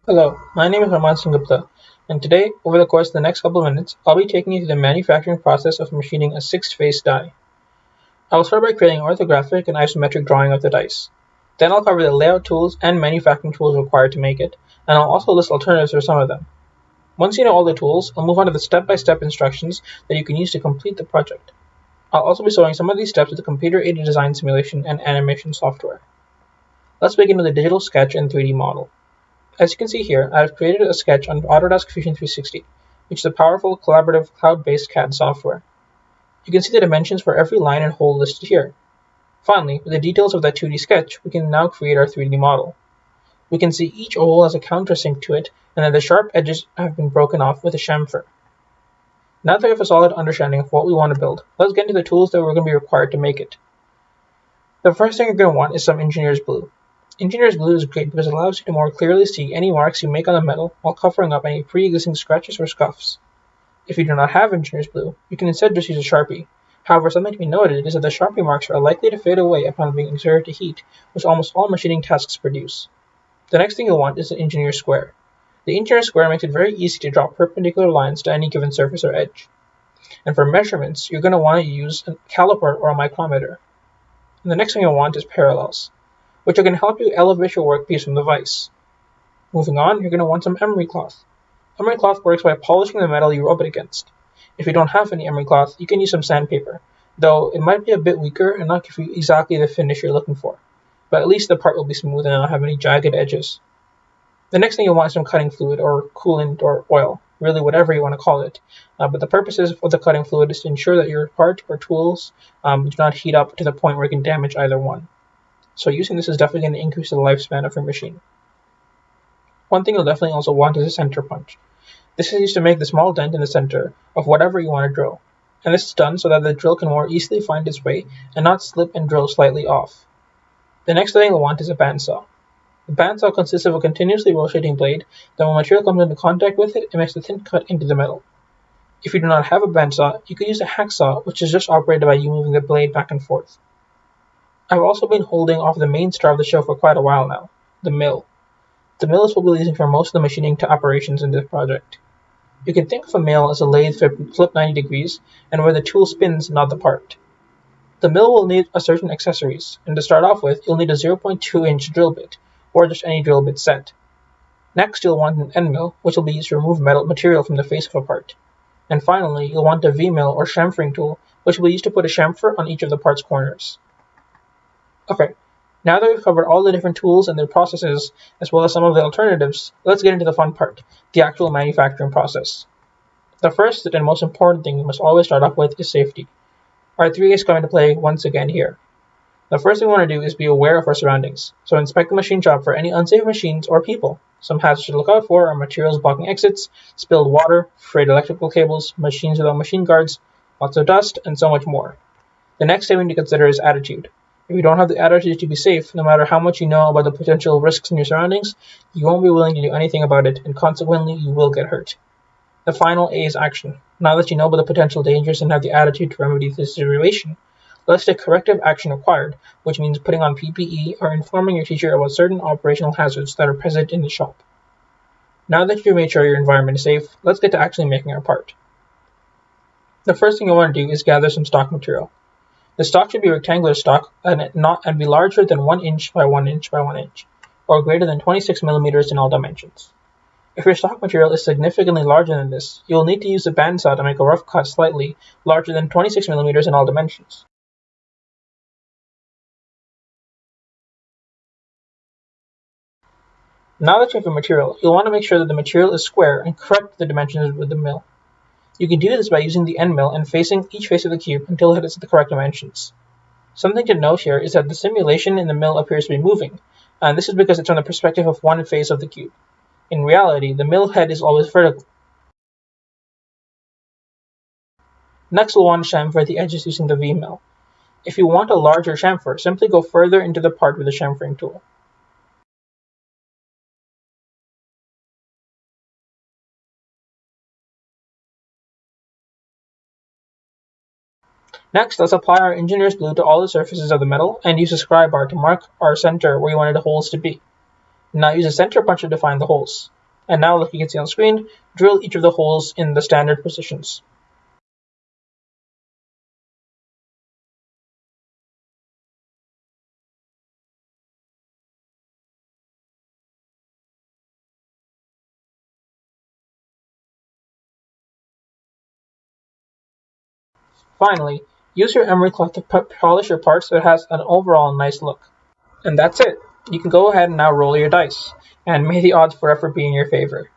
Hello, my name is Raman Singupta, and today, over the course of the next couple of minutes, I'll be taking you through the manufacturing process of machining a six-face die. I will start by creating an orthographic and isometric drawing of the dice. Then I'll cover the layout tools and manufacturing tools required to make it, and I'll also list alternatives for some of them. Once you know all the tools, I'll move on to the step-by-step instructions that you can use to complete the project. I'll also be showing some of these steps with the computer-aided design simulation and animation software. Let's begin with a digital sketch and 3D model. As you can see here, I have created a sketch on Autodesk Fusion 360, which is a powerful, collaborative, cloud-based CAD software. You can see the dimensions for every line and hole listed here. Finally, with the details of that 2D sketch, we can now create our 3D model. We can see each hole has a countersink to it, and that the sharp edges have been broken off with a chamfer. Now that we have a solid understanding of what we want to build, let's get into the tools that we're going to be required to make it. The first thing you're going to want is some engineer's glue. Engineer's glue is great because it allows you to more clearly see any marks you make on the metal while covering up any pre-existing scratches or scuffs. If you do not have engineer's glue, you can instead just use a Sharpie. However, something to be noted is that the Sharpie marks are likely to fade away upon being exerted to heat, which almost all machining tasks produce. The next thing you'll want is the engineer's square. The engineer's square makes it very easy to draw perpendicular lines to any given surface or edge. And for measurements, you're going to want to use a caliper or a micrometer. And the next thing you'll want is parallels, which are going to help you elevate your workpiece from the vise. Moving on, you're going to want some emery cloth. Emery cloth works by polishing the metal you rub it against. If you don't have any emery cloth, you can use some sandpaper, though it might be a bit weaker and not give you exactly the finish you're looking for. But at least the part will be smooth and not have any jagged edges. The next thing you'll want is some cutting fluid or coolant or oil, really whatever you want to call it. But the purposes of the cutting fluid is to ensure that your part or tools do not heat up to the point where it can damage either one. So using this is definitely going to increase the lifespan of your machine. One thing you'll definitely also want is a center punch. This is used to make the small dent in the center of whatever you want to drill. And this is done so that the drill can more easily find its way and not slip and drill slightly off. The next thing you'll want is a bandsaw. The bandsaw consists of a continuously rotating blade that when material comes into contact with it, it makes a thin cut into the metal. If you do not have a bandsaw, you could use a hacksaw, which is just operated by you moving the blade back and forth. I've also been holding off the main star of the show for quite a while now, the mill. The mill is what we'll be using for most of the machining operations in this project. You can think of a mill as a lathe flipped 90 degrees, and where the tool spins, not the part. The mill will need a certain accessories, and to start off with, you'll need a 0.2-inch drill bit, or just any drill bit set. Next, you'll want an end mill, which will be used to remove material from the face of a part. And finally, you'll want a V-mill or chamfering tool, which will be used to put a chamfer on each of the part's corners. Okay, now that we've covered all the different tools and their processes, as well as some of the alternatives, let's get into the fun part, the actual manufacturing process. The first and most important thing we must always start off with is safety. Our 3A's come into play once again here. The first thing we want to do is be aware of our surroundings, so inspect the machine shop for any unsafe machines or people. Some hazards to look out for are materials blocking exits, spilled water, frayed electrical cables, machines without machine guards, lots of dust, and so much more. The next thing we need to consider is attitude. If you don't have the attitude to be safe, no matter how much you know about the potential risks in your surroundings, you won't be willing to do anything about it, and consequently, you will get hurt. The final A is action. Now that you know about the potential dangers and have the attitude to remedy this situation, let's take corrective action required, which means putting on PPE or informing your teacher about certain operational hazards that are present in the shop. Now that you've made sure your environment is safe, let's get to actually making our part. The first thing you want to do is gather some stock material. The stock should be rectangular stock and be larger than 1 inch by 1 inch by 1 inch, or greater than 26 millimeters in all dimensions. If your stock material is significantly larger than this, you will need to use a bandsaw to make a rough cut slightly larger than 26 millimeters in all dimensions. Now that you have your material, you'll want to make sure that the material is square and correct the dimensions with the mill. You can do this by using the end mill and facing each face of the cube until it is the correct dimensions. Something to note here is that the simulation in the mill appears to be moving, and this is because it's from the perspective of one face of the cube. In reality, the mill head is always vertical. Next, we'll want to chamfer the edges using the V-mill. If you want a larger chamfer, simply go further into the part with the chamfering tool. Next, let's apply our engineer's glue to all the surfaces of the metal and use a scribe bar to mark our center where you wanted the holes to be. Now use a center punch to define the holes. And now, like you can see on screen, drill each of the holes in the standard positions. Finally, use your emery cloth to polish your part so it has an overall nice look. And that's it. You can go ahead and now roll your dice, and may the odds forever be in your favor.